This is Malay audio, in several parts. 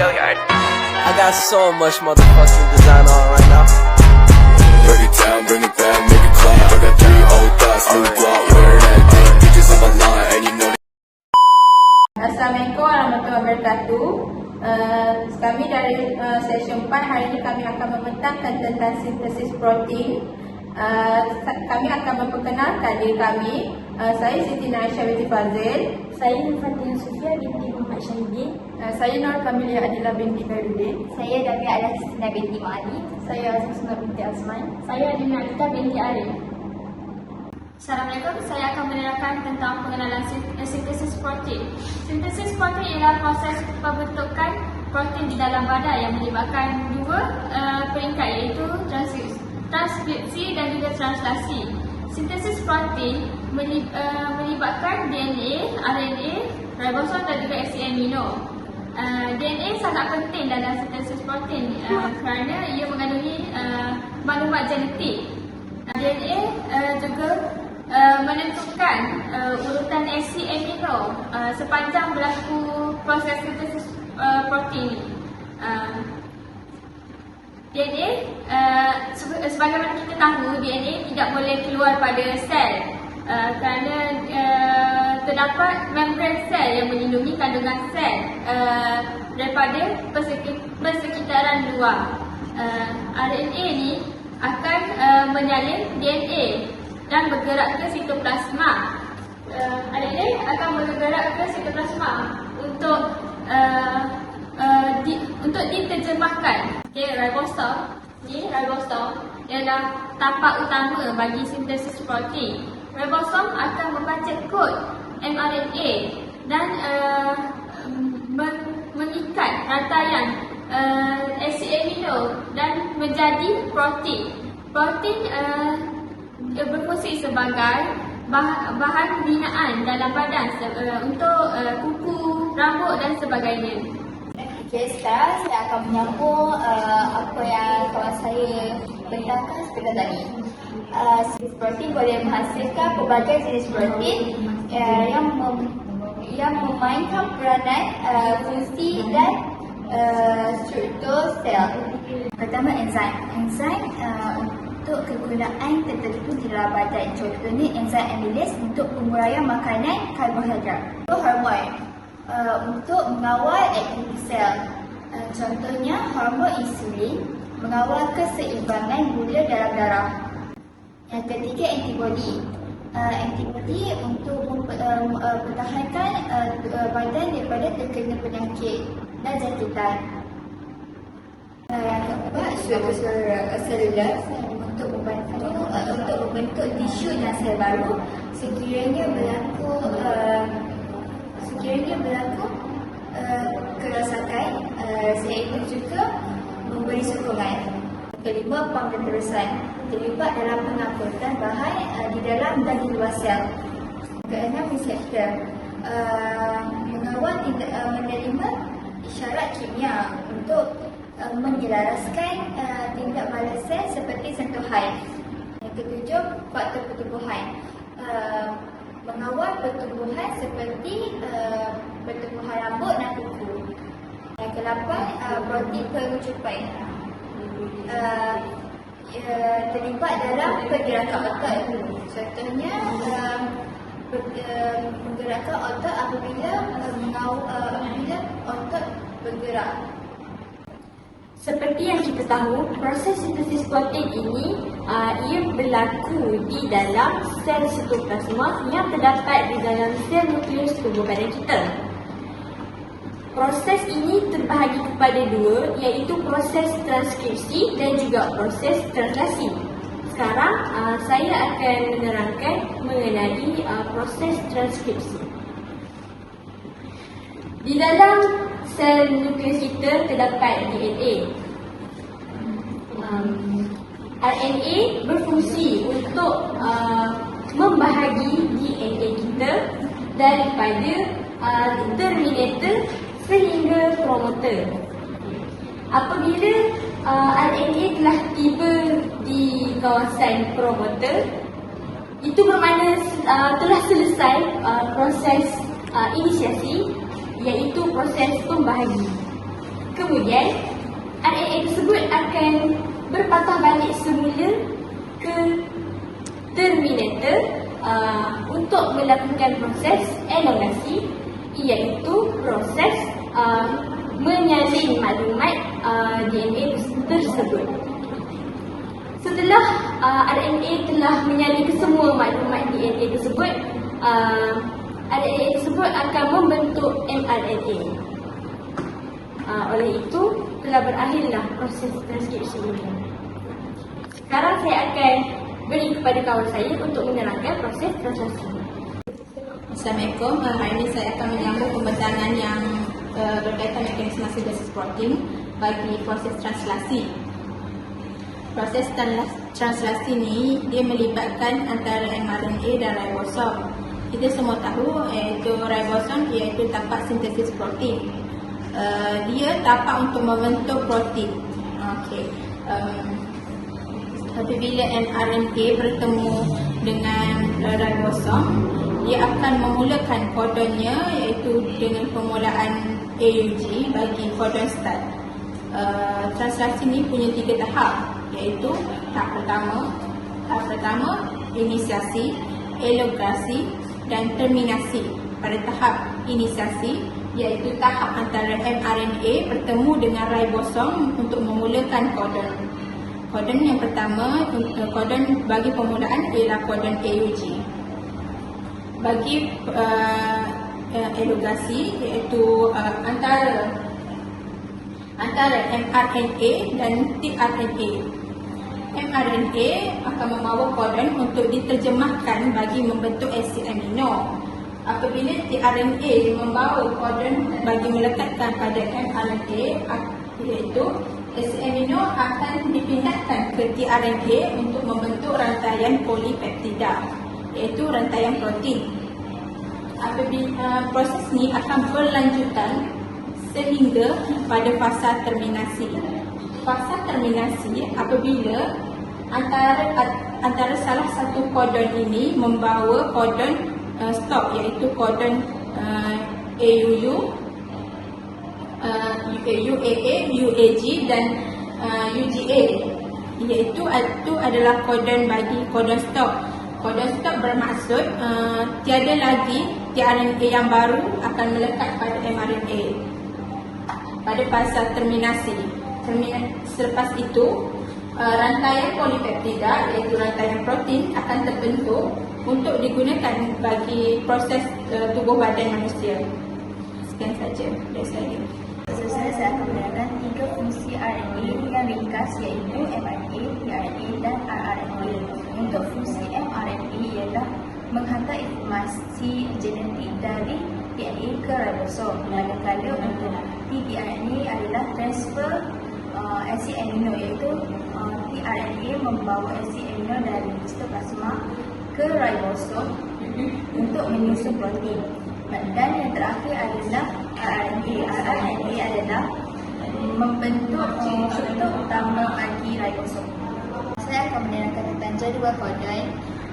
I got so much motherfucking design on right now. Break it down, bring it back, make it clap. I got 3 old thoughts, new block, wear that thing. Bitches on my line, and you know. Assalamualaikum warahmatullahi wabarakatuh. Kami dari session 4 hari ini kami akan membentangkan tentang sintesis protein. Kami akan memperkenalkan diri kami. Saya Siti Naisha binti Fazil. Saya Fatina Sofia binti Muhammad Syahidin. Saya Nur Kamilia Adila binti Khairuddin. Saya Davia Alasina binti Ma'ali. Saya Azizna binti Azman. Saya Adina Alita binti Arif. Assalamualaikum, saya akan menerangkan tentang pengenalan sintesis protein. Sintesis protein ialah proses pembentukan protein di dalam badan yang melibatkan dua peringkat, iaitu transkripsi dan juga translasi. Sintesis protein melibatkan DNA, RNA, ribosom dan juga acid amino. DNA sangat penting dalam sintesis protein kerana ia mengandungi maklumat genetik. DNA juga menentukan urutan acid amino sepanjang berlaku proses sintesis protein. DNA, sebagaimana kita tahu, DNA tidak boleh keluar pada sel kerana terdapat membran sel yang melindungi kandungan sel daripada persekitaran luar. RNA ni akan menyalin DNA dan bergerak ke sitoplasma. RNA akan bergerak ke sitoplasma untuk diterjemahkan. Ribosom ialah tapak utama bagi sintesis protein. Ribosom akan membaca kod mRNA dan mengikat rantaian acid amino dan menjadi protein. Protein berfungsi sebagai bahan binaan dalam badan untuk kuku, rambut dan sebagainya. Okay, sekarang saya akan menyambung apa yang kawan saya bentangkan sebentar tadi. Sintesis protein boleh menghasilkan pelbagai jenis protein yang memainkan peranan fungsi dan struktur sel. Pertama, enzim. Enzim untuk kegunaan tertentu di dalam badan. Contohnya enzim amylase untuk penguraian makanan karbohidrat. Hormon untuk mengawal aktiviti sel. Contohnya hormon insulin mengawal keseimbangan gula dalam darah. Yang ketiga, antibodi. Antibodi untuk mempertahankan badan daripada terkena penyakit dan jangkitan. Yang keempat, struktur selular untuk membentuk tisu dan sel baru sekiranya berlaku kerosakan, seiring juga memberi sokongan. Kelima, pam dan terusan terlibat dalam pengangkutan bahan di dalam dan di luar sel. Keenam, reseptor mengawal menerima isyarat kimia untuk menyelaraskan tindak balas sel seperti sentuhan. Yang ketujuh, faktor pertumbuhan mengawal pertumbuhan seperti pertumbuhan rambut dan kuku. Yang ke-8, protein pengucupan terlibat dalam pergerakan otot. Contohnya menggerakkan otot apabila otot bergerak. Seperti yang kita tahu, proses sintesis protein ini ia berlaku di dalam sel sitoplasma yang terdapat di dalam sel nukleus tubuh badan kita. Proses ini terbahagi kepada dua, iaitu proses transkripsi dan juga proses translasi. Sekarang saya akan menerangkan mengenai proses transkripsi. Di dalam sel nukleus kita terdapat DNA. RNA berfungsi untuk membahagi DNA kita daripada terminator sehingga promoter. Apabila RNA telah tiba di kawasan promoter, itu bermakna telah selesai proses inisiasi, iaitu proses pembahagi. Kemudian RNA tersebut akan berpatah balik semula ke terminator untuk melakukan proses elongasi, iaitu proses menyalin maklumat DNA tersebut. Setelah RNA telah menyalin semua maklumat DNA tersebut, RNA tersebut akan membentuk mRNA. Oleh itu, telah berakhirlah proses transkripsi ini. Sekarang saya akan beri kepada kawan saya untuk menerangkan proses translasi. Assalamualaikum. Hari ini saya akan menyambung pembentangan yang berkaitan mekanisme sintesis protein bagi proses translasi. Proses translasi ni dia melibatkan antara mRNA dan ribosom. Kita semua tahu iaitu ribosom iaitu tapak sintesis protein. Dia tapak untuk membentuk protein. Apabila mRNA bertemu dengan ribosom, dia akan memulakan kodonnya iaitu dengan permulaan AUG bagi kodon start. Translasi ni punya 3 tahap, iaitu tahap pertama inisiasi, elongasi dan terminasi. Pada tahap inisiasi iaitu tahap antara mRNA bertemu dengan ribosom untuk memulakan kodon. Kodon yang pertama, kodon bagi permulaan ialah kodon AUG. Bagi elongasi iaitu antara mRNA dan tRNA. mRNA akan membawa kodon untuk diterjemahkan bagi membentuk asid amino. Apabila tRNA membawa kodon bagi melekatkan pada mRNA, iaitu asid amino akan dipindahkan ke tRNA untuk membentuk rantaian polipeptida, iaitu rantaian protein. Apabila proses ni akan berlanjutan sehingga pada fasa terminasi. Fasa terminasi apabila antara salah satu kodon ini membawa kodon stop, iaitu kodon AUU, UAA, UAG dan UGA, iaitu itu adalah kodon bagi kodon stop. Kodon stop bermaksud tiada lagi tRNA yang baru akan melekat pada mRNA pada fasa terminasi. Selepas itu, rantaian polipeptida iaitu rantaian protein akan terbentuk untuk digunakan bagi proses tubuh badan manusia. Sekian saja dari saya. Saya akan menerangkan 3 fungsi RNA yang ringkas, iaitu mRNA, tRNA dan rRNA. Untuk fungsi mRNA ialah menghantar informasi genetik dari DNA ke ribosom, manakala untuk tRNA adalah transfer asid amino, iaitu tRNA membawa asid amino dari histoplasma ke ribosom untuk menyusun protein. Dan yang terakhir adalah rRNA. rRNA adalah membentuk struktur utama bagi ribosom. Saya akan menerangkan tentang jadual kodon.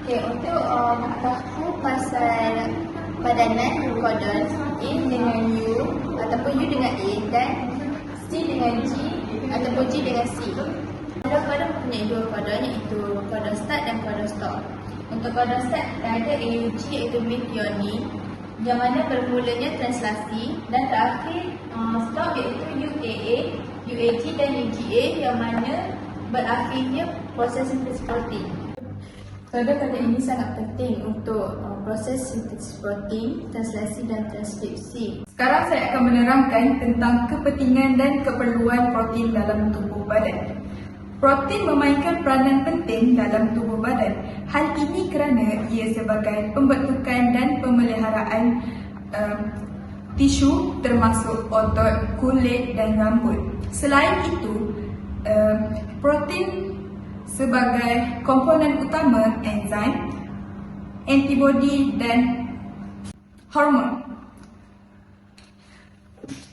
Untuk nak tahu pasal padanan kodon A dengan U ataupun U dengan A dan C dengan G ataupun G dengan C. Kodon punya 2 kodon, iaitu kodon start dan kodon stop. Untuk kodon start ada AUG iaitu methionine yang mana bermulanya translasi, dan terakhir stop iaitu UAA, UAG dan UGA yang mana berakhirnya proses sintesis protein. Pada ini sangat penting untuk proses sintesis protein, translasi dan transkripsi. Sekarang saya akan menerangkan tentang kepentingan dan keperluan protein dalam tubuh badan. Protein memainkan peranan penting dalam tubuh badan. Hal ini kerana ia sebagai pembentukan dan pemeliharaan tisu termasuk otot, kulit dan rambut. Selain itu, protein sebagai komponen utama enzim, antibodi dan hormon.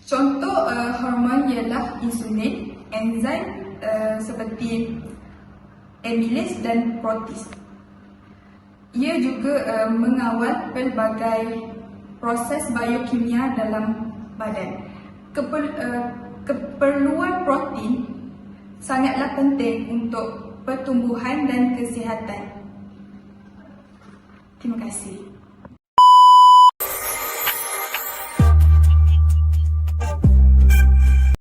Contoh hormon ialah insulin, enzim seperti amylase dan protease. Ia juga mengawal pelbagai proses biokimia dalam badan. keperluan protein sangatlah penting untuk pertumbuhan dan kesihatan. Terima kasih.